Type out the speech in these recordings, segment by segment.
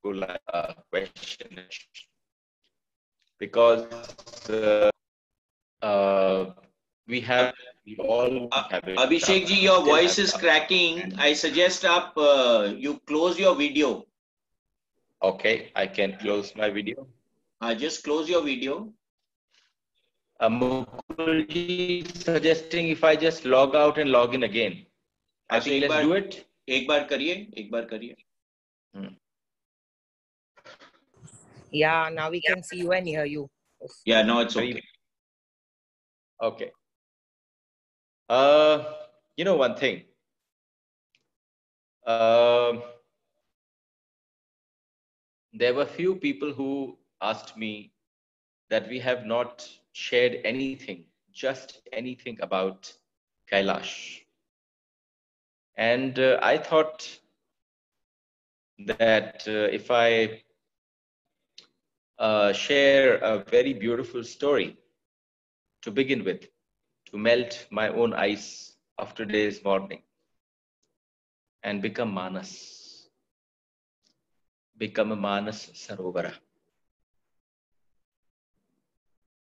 go like a question, because we all have it. Abhishek ji, your voice is cracking. I suggest you close your video. Okay, I can close my video. Just close your video. Mukul ji suggesting if I just log out and log in again. I think let's do it. एक बार करिए. Yeah, now we can see you and hear you. Yeah, no, it's okay. Okay. You know one thing. There were few people who asked me that we have not shared anything, just anything about Kailash. And I thought that if I share a very beautiful story to begin with, to melt my own ice of today's morning and become Manas, become a Manas Sarovara.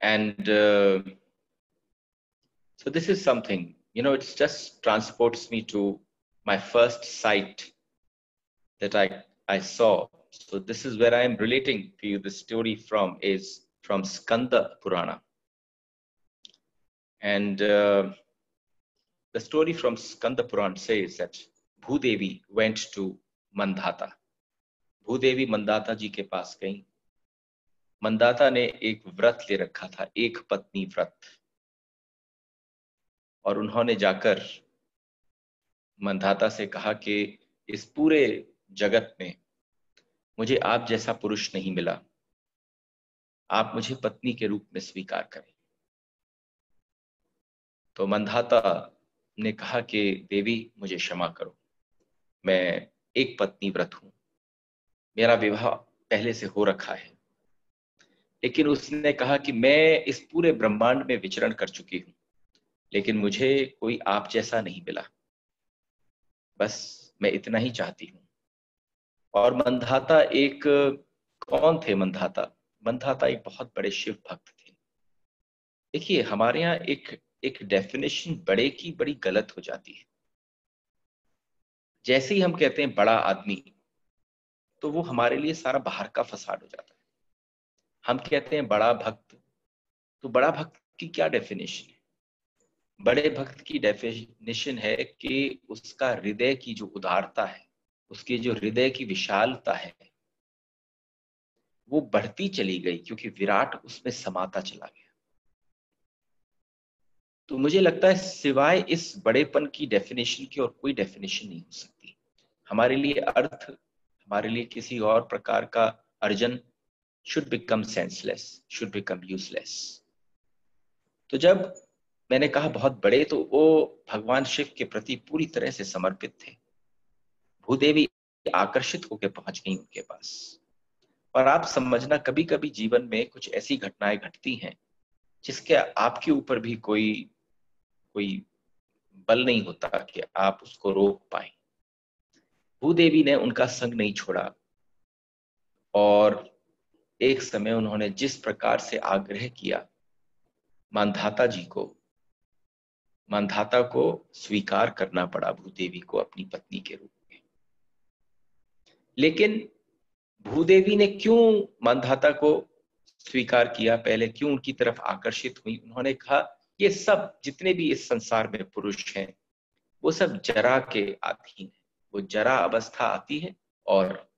And so this is something, you know, it just transports me to my first sight that I saw. So this is where I am relating to you. The story is from Skanda Purana. And the story from Skanda Purana says that Bhudevi went to Mandhata. Bhudevi Mandhata ji के पास गई. मंदाता ने एक व्रत ले रखा था, एक पत्नी व्रत, और उन्होंने जाकर मंदाता से कहा कि इस पूरे जगत में मुझे आप जैसा पुरुष नहीं मिला, आप मुझे पत्नी के रूप में स्वीकार करें. तो मंदाता ने कहा कि देवी मुझे क्षमा करो, मैं एक पत्नी व्रत हूं, मेरा विवाह पहले से हो रखा है, लेकिन उसने कहा कि मैं इस पूरे ब्रह्मांड में विचरण कर चुकी हूं, लेकिन मुझे कोई आप जैसा नहीं मिला, बस मैं इतना ही चाहती हूं. और मंदाता एक कौन थे? मंदाता एक बहुत बड़े शिव भक्त थे. देखिए, हमारे यहाँ एक डेफिनेशन बड़े की बड़ी गलत हो जाती है. जैसे ही हम कहते हैं बड़ा आदमी, तो वो हमारे लिए सारा बाहर का फसाड हो जाता है. हम कहते हैं बड़ा भक्त, तो बड़ा भक्त की क्या डेफिनेशन है? बड़े भक्त की डेफिनेशन है कि उसका हृदय की जो उदारता है, उसकी जो हृदय की विशालता है, वो बढ़ती चली गई क्योंकि विराट उसमें समाता चला गया. तो मुझे लगता है सिवाय इस बड़ेपन की डेफिनेशन की और कोई डेफिनेशन नहीं हो सकती. हमारे लिए अर्थ, हमारे लिए किसी और प्रकार का अर्जन should become senseless, should become useless. तो जब मैंने कहा बहुत बड़े, तो वो भगवान शिव के प्रति पूरी तरह से समर्पित थे. भूदेवी आकर्षित होकर पहुंच गई उनके पास. और आप समझना, कभी कभी जीवन में कुछ ऐसी घटनाएं घटती हैं जिसके आपके ऊपर भी कोई बल नहीं होता कि आप उसको रोक पाए. भूदेवी ने उनका संग नहीं छोड़ा, और एक समय उन्होंने जिस प्रकार से आग्रह किया मांधाता को स्वीकार करना पड़ा भूदेवी को अपनी पत्नी के रूप में. लेकिन भूदेवी ने क्यों मांधाता को स्वीकार किया? पहले क्यों उनकी तरफ आकर्षित हुई? उन्होंने कहा ये सब जितने भी इस संसार में पुरुष हैं, वो सब जरा के अधीन है. वो जरा अवस्था आती है और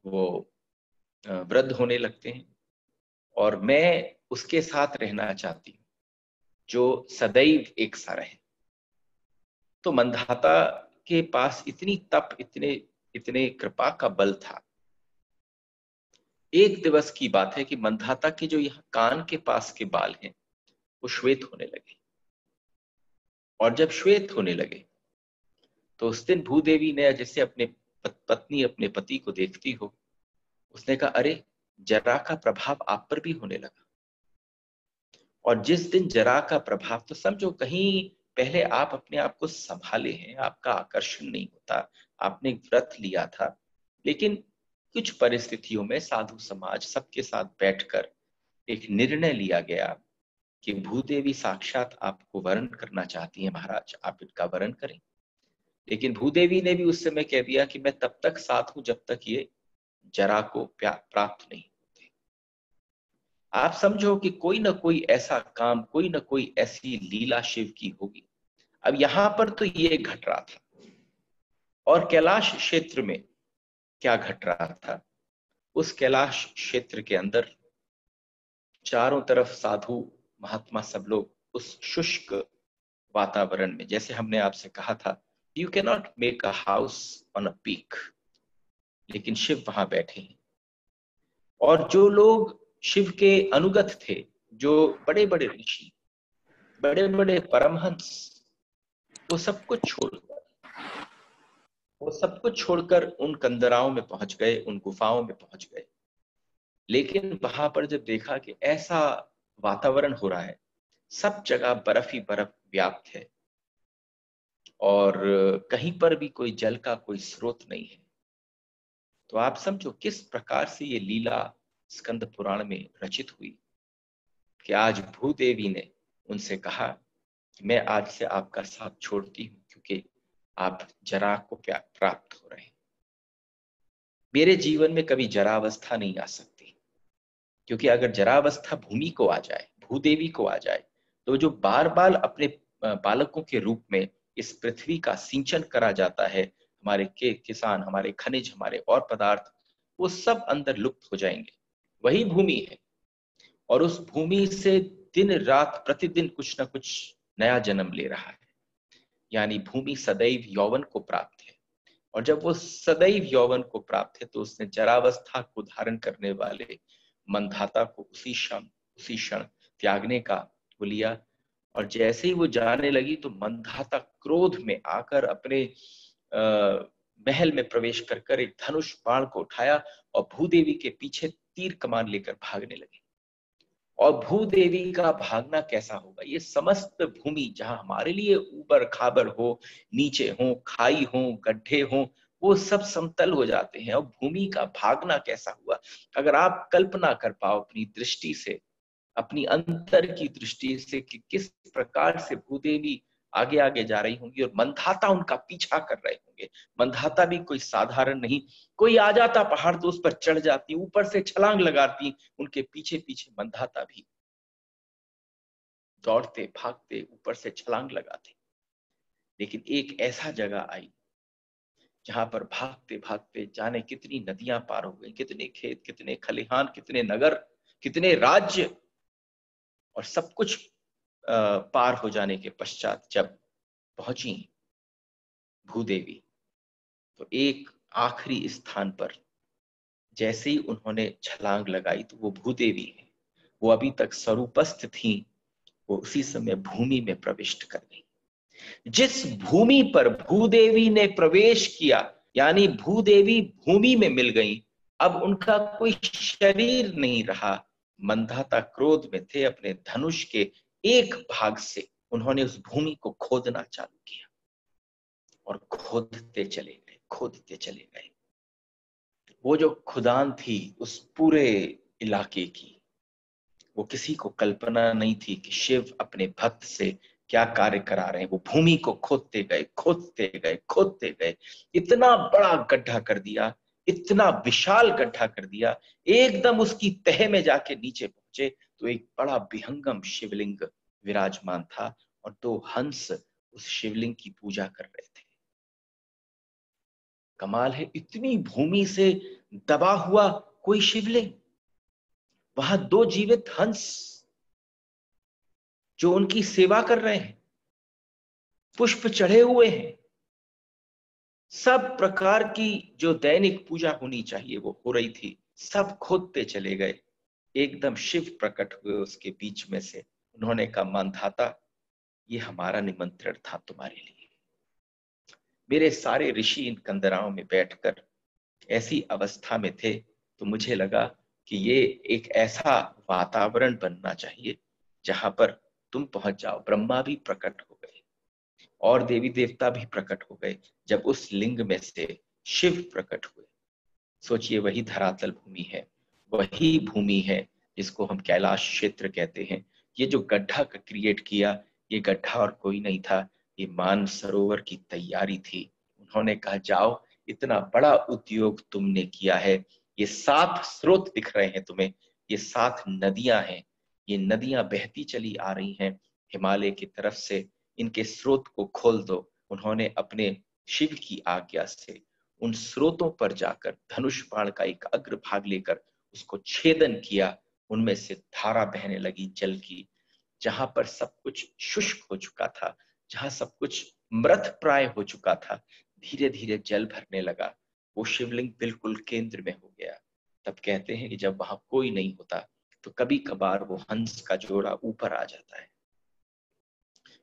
वो वृद्ध होने लगते हैं, और मैं उसके साथ रहना चाहती हूँ जो सदैव एक सा रहे. तो मंदाता के पास इतनी तप, इतने कृपा का बल था. एक दिवस की बात है कि मंदाता के जो यहाँ कान के पास के बाल हैं वो श्वेत होने लगे, और जब श्वेत होने लगे तो उस दिन भूदेवी ने जैसे अपने पत्नी अपने पति को देखती हो, उसने कहा अरे जरा का प्रभाव आप पर भी होने लगा. और जिस दिन जरा का प्रभाव, तो समझो कहीं पहले आप अपने आप को संभाले हैं, आपका आकर्षण नहीं होता, आपने व्रत लिया था, लेकिन कुछ परिस्थितियों में साधु समाज सबके साथ बैठकर एक निर्णय लिया गया कि भूदेवी साक्षात आपको वरण करना चाहती है महाराज, आप इनका वरण करें। लेकिन भूदेवी ने भी उस समय कह दिया कि मैं तब तक साथ हूं जब तक ये जरा को प्राप्त नहीं होते। आप समझो कि कोई ना कोई ऐसा काम, कोई ना कोई ऐसी लीला शिव की होगी। अब यहां पर तो ये घट रहा था, और कैलाश क्षेत्र में क्या घट रहा था? उस कैलाश क्षेत्र के अंदर चारों तरफ साधु महात्मा सब लोग उस शुष्क वातावरण में, जैसे हमने आपसे कहा था, you can not make a house on a peak, लेकिन शिव वहां बैठे हैं। और जो लोग शिव के अनुगत थे, जो बड़े बड़े ऋषि, बड़े बड़े परमहंस, वो सब कुछ छोड़कर उन कंदराओं में पहुंच गए, उन गुफाओं में पहुंच गए। लेकिन वहां पर जब देखा कि ऐसा वातावरण हो रहा है, सब जगह बर्फ ही बर्फ व्याप्त है और कहीं पर भी कोई जल का कोई स्रोत नहीं है, तो आप समझो किस प्रकार से ये लीला स्कंद पुराण में रचित हुई कि आज भूदेवी ने उनसे कहा कि मैं आज से आपका साथ छोड़ती हूं, क्योंकि आप जरा को प्राप्त हो रहे हैं। मेरे जीवन में कभी जरावस्था नहीं आ सकती, क्योंकि अगर जरावस्था भूमि को आ जाए, भूदेवी को आ जाए, तो जो बार बार अपने बालकों के रूप में इस पृथ्वी का सिंचन करा जाता है, हमारे किसान, हमारे खनिज, हमारे और पदार्थ, वो सब अंदर लुप्त हो जाएंगे। वही भूमि है, और उस भूमि से दिन रात प्रतिदिन कुछ ना कुछ नया जन्म ले रहा है। यानी भूमि सदैव यौवन को प्राप्त है, और जब वो सदैव यौवन को प्राप्त है, तो उसने जरावस्था को धारण करने वाले मंधाता को उसी क्षण त्यागने का वो लिया। और जैसे ही वो जाने लगी, तो मंधाता क्रोध में आकर अपने महल में प्रवेश कर एक धनुष बाण को उठाया और भूदेवी के पीछे तीर कमान लेकर भागने लगे। और भूदेवी का भागना कैसा होगा? ये समस्त भूमि जहां हमारे लिए ऊपर खाबर हो, नीचे हो, खाई हो, गड्ढे हो, वो सब समतल हो जाते हैं। और भूमि का भागना कैसा हुआ? अगर आप कल्पना कर पाओ अपनी दृष्टि से, अपनी अंतर की दृष्टि से, कि किस प्रकार से भूदेवी आगे आगे जा रही होंगी और मंधाता उनका पीछा कर रहे होंगे। मंधाता भी कोई साधारण नहीं, कोई आ जाता पहाड़ तो उस पर चढ़ जाती, ऊपर से छलांग लगाती, उनके पीछे पीछे मंधाता भी दौड़ते भागते ऊपर से छलांग लगाते। लेकिन एक ऐसा जगह आई जहां पर भागते भागते जाने कितनी नदियां पार हो गई, कितने खेत, कितने खलिहान, कितने नगर, कितने राज्य, और सब कुछ पार हो जाने के पश्चात जब पहुंची भूदेवी, तो एक आखिरी स्थान पर जैसे ही उन्होंने छलांग लगाई, तो वो भूदेवी है, वो अभी तक स्वरूपस्थ थी, वो उसी समय भूमि में प्रविष्ट कर गई। जिस भूमि पर भूदेवी ने प्रवेश किया, यानी भूदेवी भूमि में मिल गई, अब उनका कोई शरीर नहीं रहा। मंधाता क्रोध में थे, अपने धनुष के एक भाग से उन्होंने उस भूमि को खोदना चालू किया, और खोदते चले गए। वो जो खुदान थी उस पूरे इलाके की, वो किसी को कल्पना नहीं थी कि शिव अपने भक्त से क्या कार्य करा रहे हैं। वो भूमि को खोदते गए, इतना बड़ा गड्ढा कर दिया, इतना विशाल गड्ढा कर दिया, एकदम उसकी तह में जाके नीचे पहुंचे, तो एक बड़ा विहंगम शिवलिंग विराजमान था, और 2 हंस उस शिवलिंग की पूजा कर रहे थे। कमाल है, इतनी भूमि से दबा हुआ कोई शिवलिंग, वहां 2 जीवित हंस जो उनकी सेवा कर रहे हैं, पुष्प चढ़े हुए हैं, सब प्रकार की जो दैनिक पूजा होनी चाहिए वो हो रही थी, सब खोदते चले गए। एकदम शिव प्रकट हुए उसके बीच में से। उन्होंने कहा, मंधाता, ये हमारा निमंत्रण था तुम्हारे लिए। मेरे सारे ऋषि इन कंदराओं में बैठकर ऐसी अवस्था में थे, तो मुझे लगा कि ये एक ऐसा वातावरण बनना चाहिए जहां पर तुम पहुंच जाओ। ब्रह्मा भी प्रकट हो गए और देवी देवता भी प्रकट हो गए जब उस लिंग में से शिव प्रकट हुए। सोचिए वही धरातल भूमि है, वही भूमि है जिसको हम कैलाश क्षेत्र कहते हैं। ये जो गड्ढा क्रिएट किया, ये गड्ढा और कोई नहीं था, ये मानसरोवर की तैयारी थी। उन्होंने कहा जाओ, इतना बड़ा उद्योग तुमने किया है, ये 7 स्रोत दिख रहे हैं तुम्हें, ये 7 नदियां हैं, ये नदियां बहती चली आ रही हैं हिमालय की तरफ से, इनके स्रोत को खोल दो। उन्होंने अपने शिव की आज्ञा से उन स्रोतों पर जाकर धनुष बाण का एक अग्रभाग लेकर उसको छेदन किया। उनमें से धारा बहने लगी जल की। जहां पर सब कुछ शुष्क हो चुका था, जहां सब कुछ मृत प्राय हो चुका था, धीरे धीरे जल भरने लगा। वो शिवलिंग बिल्कुल केंद्र में हो गया। तब कहते हैं कि जब वहां कोई नहीं होता तो कभी कभार वो हंस का जोड़ा ऊपर आ जाता है,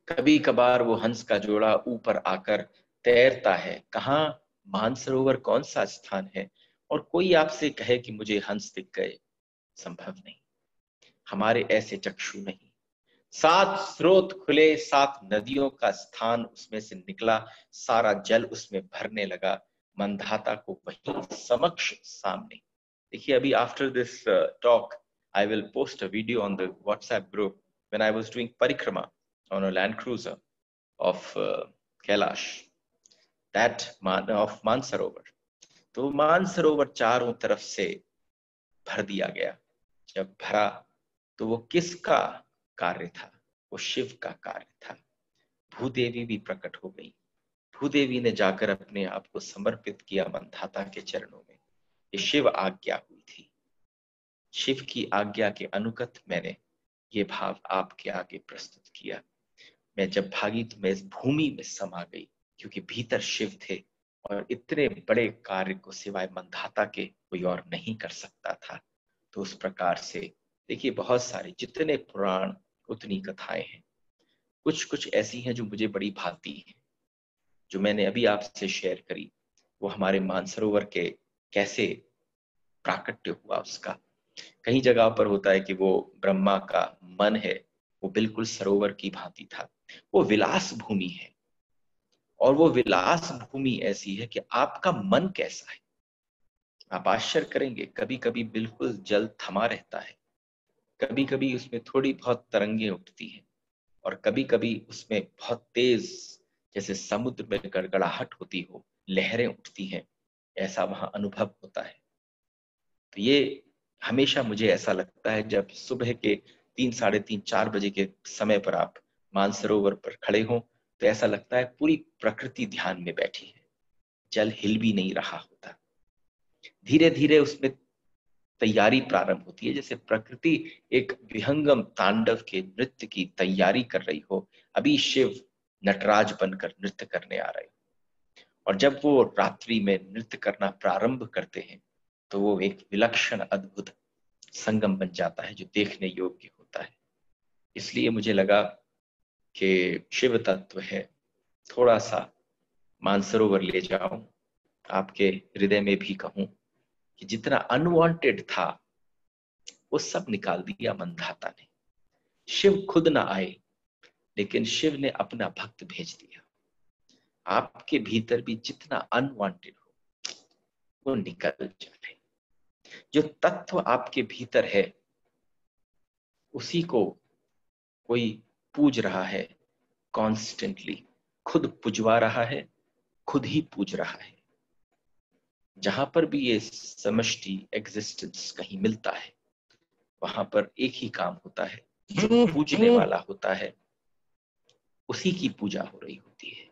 कभी कभार वो हंस का जोड़ा ऊपर आकर तैरता है। कहाँ? मानसरोवर कौन सा स्थान है? और कोई आपसे कहे कि मुझे हंस दिख गए, संभव नहीं, हमारे ऐसे चक्षु नहीं। 7 स्रोत खुले, 7 नदियों का स्थान उसमें से निकला, सारा जल उसमें भरने लगा। मंधाता को वही समक्ष सामने। देखिए अभी after this talk I will post a video on the WhatsApp group when I was doing परिक्रमा on a Land Cruiser of Kailash, that of Mansarovar. तो मानसरोवर चारों तरफ से भर दिया गया। जब भरा तो वो किसका कार्य था? वो शिव का कार्य था। भूदेवी भी प्रकट हो गई। भूदेवी ने जाकर अपने आप को समर्पित किया मंधाता के चरणों में। ये शिव आज्ञा हुई थी। शिव की आज्ञा के अनुगत मैंने ये भाव आपके आगे प्रस्तुत किया। मैं जब भागी तो मैं इस भूमि में समा गई, क्योंकि भीतर शिव थे और इतने बड़े कार्य को सिवाय मंधाता के कोई और नहीं कर सकता था। तो उस प्रकार से देखिए बहुत सारे जितने पुराण उतनी कथाएं हैं। कुछ कुछ ऐसी हैं जो मुझे बड़ी भाती हैं, जो मैंने अभी आपसे शेयर करी। वो हमारे मानसरोवर के कैसे प्राकट्य हुआ उसका। कई जगह पर होता है कि वो ब्रह्मा का मन है, वो बिल्कुल सरोवर की भांति था। वो विलास भूमि है, और वो विलास भूमि ऐसी है कि आपका मन कैसा है आप आश्चर्य करेंगे। कभी कभी बिल्कुल जल थमा रहता है, कभी कभी उसमें थोड़ी बहुत तरंगे उठती हैं, और कभी कभी उसमें बहुत तेज, जैसे समुद्र में गड़गड़ाहट होती हो, लहरें उठती हैं, ऐसा वहां अनुभव होता है। तो ये हमेशा मुझे ऐसा लगता है जब सुबह के 3, साढ़े 3, 4 बजे के समय पर आप मानसरोवर पर खड़े हों, तो ऐसा लगता है पूरी प्रकृति ध्यान में बैठी है, जल हिल भी नहीं रहा होता। धीरे धीरे उसमें तैयारी प्रारंभ होती है, जैसे प्रकृति एक विहंगम तांडव के नृत्य की तैयारी कर रही हो। अभी शिव नटराज बनकर नृत्य करने आ रहे हो, और जब वो रात्रि में नृत्य करना प्रारंभ करते हैं तो वो एक विलक्षण अद्भुत संगम बन जाता है जो देखने योग्य होता है। इसलिए मुझे लगा कि शिव तत्व है, थोड़ा सा मानसरोवर ले जाऊं, आपके हृदय में भी कहूं कि जितना अनवांटेड था वो सब निकाल दिया मंधाता ने। शिव खुद ना आए, लेकिन शिव ने अपना भक्त भेज दिया। आपके भीतर भी जितना अनवांटेड हो वो निकल जाए। जो तत्व आपके भीतर है उसी को कोई पूज रहा है कॉन्स्टेंटली, खुद पुजवा रहा है, खुद ही पूज रहा है। जहां पर भी ये समष्टि एग्जिस्टेंस कहीं मिलता है, वहां पर एक ही काम होता है, जो पूजने वाला होता है उसी की पूजा हो रही होती है।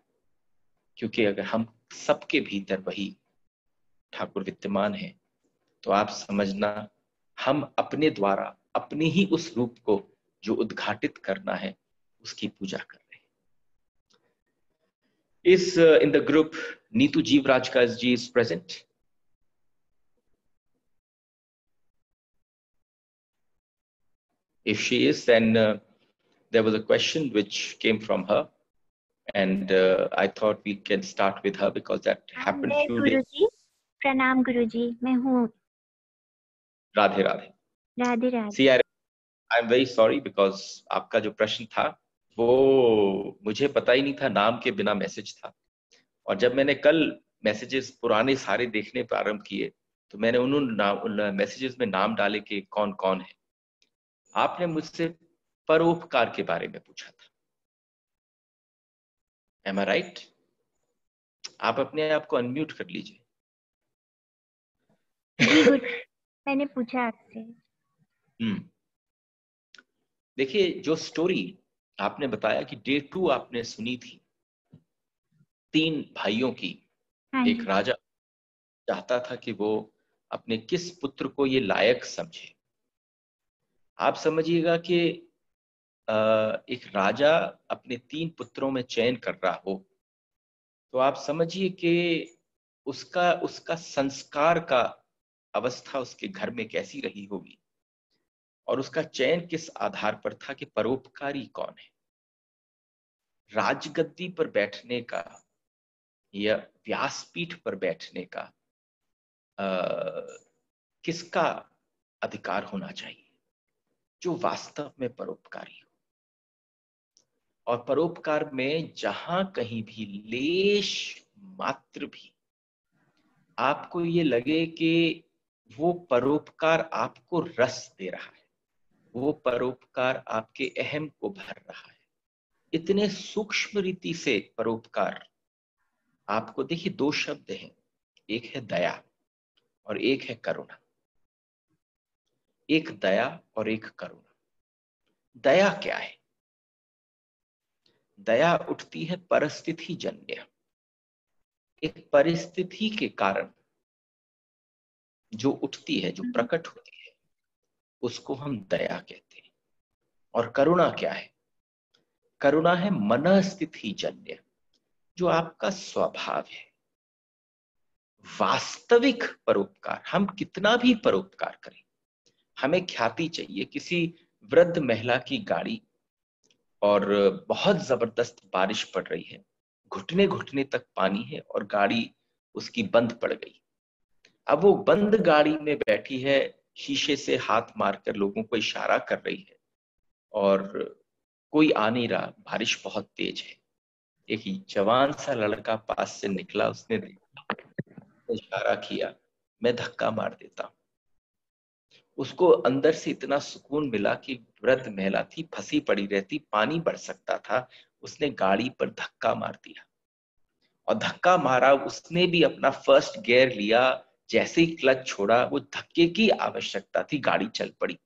क्योंकि अगर हम सबके भीतर वही ठाकुर विद्यमान है, तो आप समझना हम अपने द्वारा अपने ही उस रूप को जो उद्घाटित करना है उसकी पूजा कर रहे हैं। Is in the group Neetu Jivraj का ji is present. If she is, then there was a question which came from her, and I thought we can start with her because that happened few days. गुरुजी, प्रणाम गुरुजी, मैं हूँ। Radhe Radhe. Radhe Radhe. See, I'm very sorry because आपका जो प्रश्न था वो मुझे पता ही नहीं था, नाम के बिना मैसेज था। और जब मैंने कल मैसेजेस पुराने सारे देखने प्रारंभ किए तो मैंने उन मैसेजेस में नाम डाले कि कौन कौन है। आपने मुझसे परोपकार के बारे में पूछा था। एम आई राइट? आप अपने आप को अनम्यूट कर लीजिए। जी गुरु, मैंने पूछा आपसे। देखिए, जो स्टोरी आपने बताया कि डे 2 आपने सुनी थी 3 भाइयों की। हाँ एक जी। राजा चाहता था कि वो अपने किस पुत्र को ये लायक समझे। आप समझिएगा कि एक राजा अपने 3 पुत्रों में चयन कर रहा हो, तो आप समझिए कि उसका उसका संस्कार का अवस्था उसके घर में कैसी रही होगी, और उसका चयन किस आधार पर था कि परोपकारी कौन है। राजगद्दी पर बैठने का या व्यासपीठ पर बैठने का किसका अधिकार होना चाहिए? जो वास्तव में परोपकारी हो। और परोपकार में जहां कहीं भी लेश मात्र भी आपको ये लगे कि वो परोपकार आपको रस दे रहा है, वो परोपकार आपके अहम को भर रहा है, इतने सूक्ष्म रीति से परोपकार आपको, देखिए 2 शब्द हैं, एक है दया और एक है करुणा। एक दया और एक करुणा। दया क्या है? दया उठती है परिस्थिति जन्य, एक परिस्थिति के कारण जो उठती है, जो प्रकट होती है, उसको हम दया कहते हैं। और करुणा क्या है? करुणा है मनस्थिति जन्य, जो आपका स्वभाव है। वास्तविक परोपकार, हम कितना भी परोपकार करें, हमें ख्याति चाहिए। किसी वृद्ध महिला की गाड़ी और बहुत जबरदस्त बारिश पड़ रही है, घुटने घुटने तक पानी है और गाड़ी उसकी बंद पड़ गई। अब वो बंद गाड़ी में बैठी है, शीशे से हाथ मारकर लोगों को इशारा कर रही है और कोई आ नहीं रहा, बारिश बहुत तेज है। एक जवान सा लड़का पास से निकला, उसने इशारा किया, मैं धक्का मार देता हूं। उसको अंदर से इतना सुकून मिला कि वृद्ध महिला थी, फंसी पड़ी रहती, पानी बढ़ सकता था, उसने गाड़ी पर धक्का मार दिया। और धक्का मारा, उसने भी अपना फर्स्ट गियर लिया, जैसे ही क्लच छोड़ा, वो धक्के की आवश्यकता थी, गाड़ी चल पड़ी।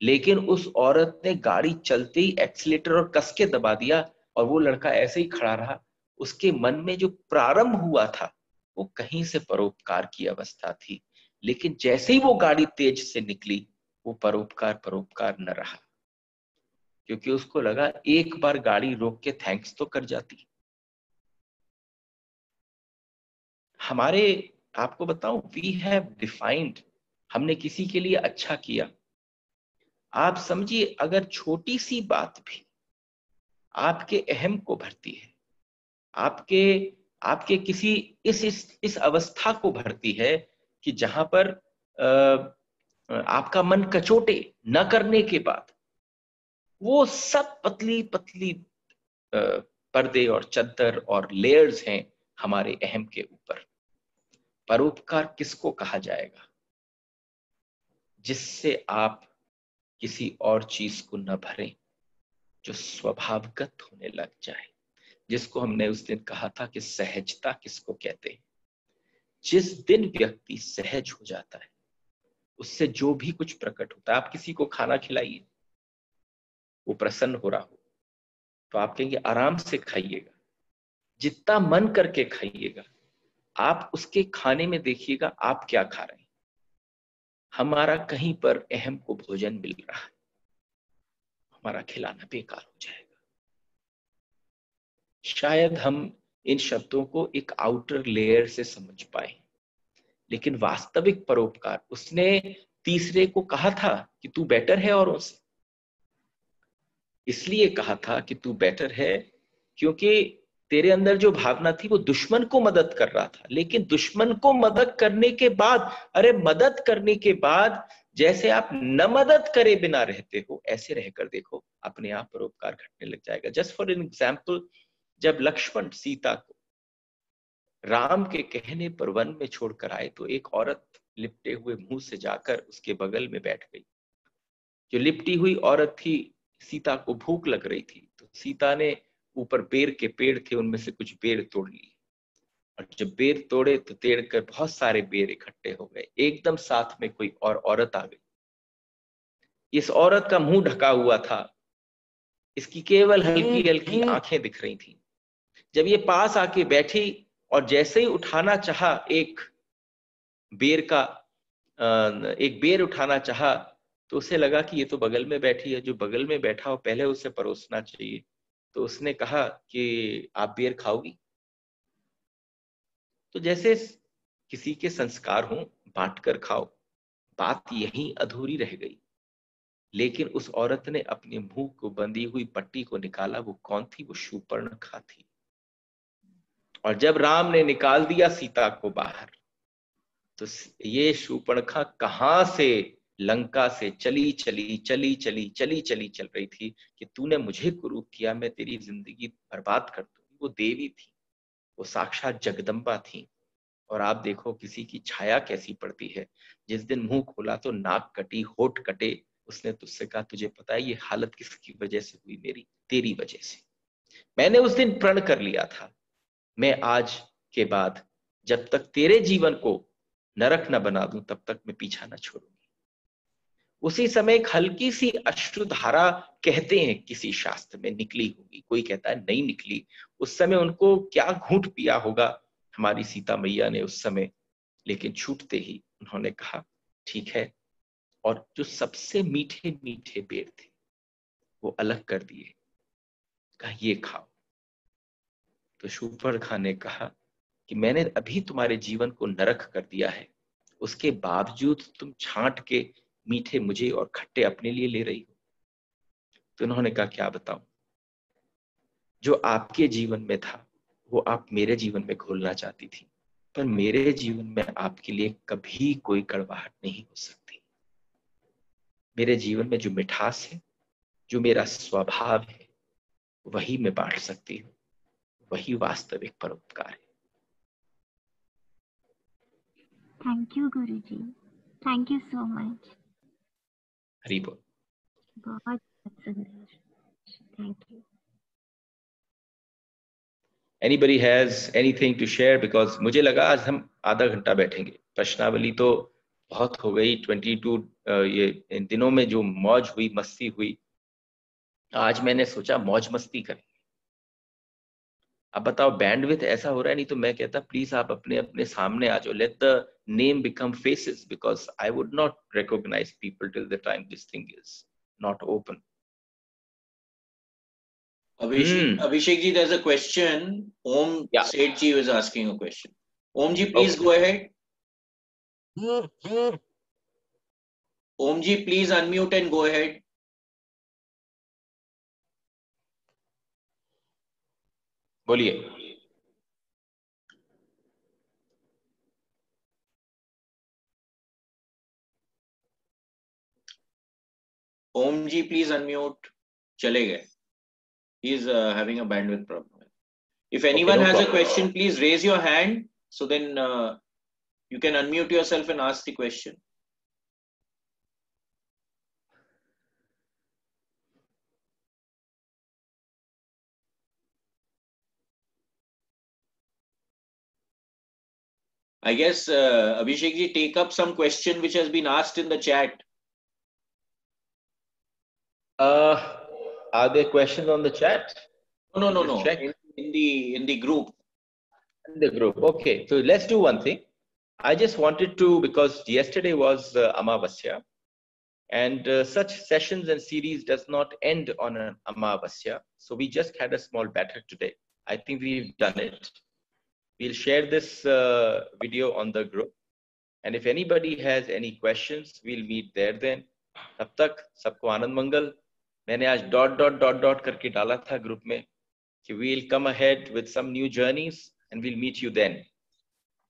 लेकिन उस औरत ने गाड़ी चलते ही एक्सीलेटर और कस के दबा दिया और वो लड़का ऐसे ही खड़ा रहा। उसके मन में जो प्रारंभ हुआ था वो कहीं से परोपकार की अवस्था थी, लेकिन जैसे ही वो गाड़ी तेज से निकली, वो परोपकार परोपकार न रहा, क्योंकि उसको लगा एक बार गाड़ी रोक के थैंक्स तो कर जाती। हमारे, आपको बताऊं, वी हैव डिफाइंड, हमने किसी के लिए अच्छा किया। आप समझिए, अगर छोटी सी बात भी आपके अहम को भरती है, आपके आपके किसी इस अवस्था को भरती है कि जहां पर आपका मन कचोटे न करने के बाद, वो सब पतली पतली पर्दे और चद्दर और लेयर्स हैं हमारे अहम के ऊपर। परोपकार किसको कहा जाएगा? जिससे आप किसी और चीज को न भरें, जो स्वभावगत होने लग जाए, जिसको हमने उस दिन कहा था कि सहजता किसको कहते हैं। जिस दिन व्यक्ति सहज हो जाता है, उससे जो भी कुछ प्रकट होता है। आप किसी को खाना खिलाइए, वो प्रसन्न हो रहा हो तो आप कहेंगे आराम से खाइएगा, जितना मन करके खाइएगा। आप उसके खाने में देखिएगा आप क्या खा रहे हैं। हमारा कहीं पर अहम को भोजन मिल रहा है, हमारा खिलाना बेकार हो जाएगा। शायद हम इन शब्दों को एक आउटर लेयर से समझ पाए, लेकिन वास्तविक परोपकार, उसने तीसरे को कहा था कि तू बेटर है औरों से। इसलिए कहा था कि तू बेटर है क्योंकि तेरे अंदर जो भावना थी वो दुश्मन को मदद कर रहा था। लेकिन दुश्मन को मदद करने के बाद, अरे मदद करने के बाद जैसे आप न मदद करे बिना रहते हो, ऐसे रहकर देखो, अपने आप परोपकार घटने लग जाएगा। जस्ट फॉर एन एग्जाम्पल, जब लक्ष्मण सीता को राम के कहने पर वन में छोड़कर आए तो एक औरत लिपटे हुए मुंह से जाकर उसके बगल में बैठ गई। जो लिपटी हुई औरत थी, सीता को भूख लग रही थी, तो सीता ने ऊपर बेर के पेड़ थे, उनमें से कुछ बेर तोड़ लिए, और जब बेर तोड़े तो तोड़ कर बहुत सारे बेर इकट्ठे हो गए। एकदम साथ में कोई और औरत आ गई। इस औरत का मुंह ढका हुआ था, इसकी केवल हल्की हल्की आंखें दिख रही थी। जब ये पास आके बैठी और जैसे ही उठाना चाहा, एक बेर उठाना चाहा, तो उसे लगा कि ये तो बगल में बैठी है, जो बगल में बैठा हो पहले उसे परोसना चाहिए। तो उसने कहा कि आप बेर खाओगी? तो जैसे किसी के संस्कार हों, बांट कर खाओ। बात यहीं अधूरी रह गई। लेकिन उस औरत ने अपने मुंह को बंधी हुई पट्टी को निकाला। वो कौन थी? वो शूर्पणखा थी। और जब राम ने निकाल दिया सीता को बाहर, तो ये शूर्पणखा कहां से लंका से चली चल रही थी कि तूने मुझे कुरूप किया, मैं तेरी जिंदगी बर्बाद कर दूंगी। वो देवी थी, वो साक्षात जगदम्बा थी। और आप देखो किसी की छाया कैसी पड़ती है। जिस दिन मुंह खोला तो नाक कटी, होठ कटे। उसने तुझसे कहा, तुझे पता है ये हालत किसकी वजह से हुई? मेरी, तेरी वजह से। मैंने उस दिन प्रण कर लिया था, मैं आज के बाद जब तक तेरे जीवन को नरक न बना दूं, तब तक मैं पीछा न छोड़ूंगी। उसी समय एक हल्की सी अश्रुधारा, कहते हैं किसी शास्त्र में निकली होगी, कोई कहता है नहीं निकली। उस समय उनको क्या घूंट पिया होगा हमारी सीता मैया ने उस समय। लेकिन छूटते ही उन्होंने कहा ठीक है, और जो सबसे मीठे मीठे बेर थे वो अलग कर दिए, कहा ये खाओ। तो शूर्पणखा ने कहा कि मैंने अभी तुम्हारे जीवन को नरक कर दिया है, उसके बावजूद तुम छांट के मीठे मुझे और खट्टे अपने लिए ले रही हो। तो उन्होंने कहा क्या बताऊं, जो आपके जीवन में था वो आप मेरे जीवन में घोलना चाहती थी, पर मेरे जीवन में आपके लिए कभी कोई कड़वाहट नहीं हो सकती। मेरे जीवन में जो मिठास है, जो मेरा स्वभाव है, वही मैं बांट सकती हूँ। वही वास्तविक परोपकार है। Thank you Guruji, thank you so much. Hari बोल। बहुत सुंदर, thank you. Anybody has anything to share? Because मुझे लगा आज हम आधा घंटा बैठेंगे। प्रश्नावली तो बहुत हो गई, 22 ये इन दिनों में जो मौज हुई, मस्ती हुई, आज मैंने सोचा मौज मस्ती करें। अब बताओ बैंडविड्थ ऐसा हो रहा है, नहीं तो मैं कहता प्लीज आप अपने अपने सामने आ जाओ। Let the name become faces, because I would not recognise people till the time this thing is not open. Abhishek ji, there's a question. Om Seth ji was asking a question. Om ji, please go ahead. Om ji, please unmute and go ahead. बोलिए। Om ji, please unmute. चले गए. He is having a bandwidth problem. If anyone has a question, please raise your hand, so then you can unmute yourself and ask the question. I guess Abhishek ji, take up some question which has been asked in the chat. Are there questions on the chat? No. In the group. In the group. Okay, so let's do one thing. I just wanted to, because yesterday was Amavasya, and such sessions and series does not end on an Amavasya. So we just had a small battle today. I think we've done it. We'll share this video on the group. And if anybody has any questions, we'll meet there then. तब तक सबको आनंद मंगल। मैंने आज ... करके डाला था group में कि we'll come ahead with some new journeys and we'll meet you then.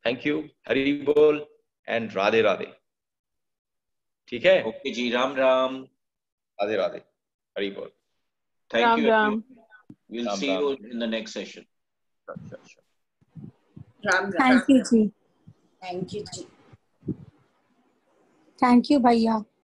Thank you. Hari Bol and Radhe Radhe. ठीक है? Okay ji, Ram Ram. Radhe Radhe. Hari Bol. Thank you. Ram. We'll see you in the next session. Sure. Ram Ram. Thank you जी, thank you जी। Thank you भैया।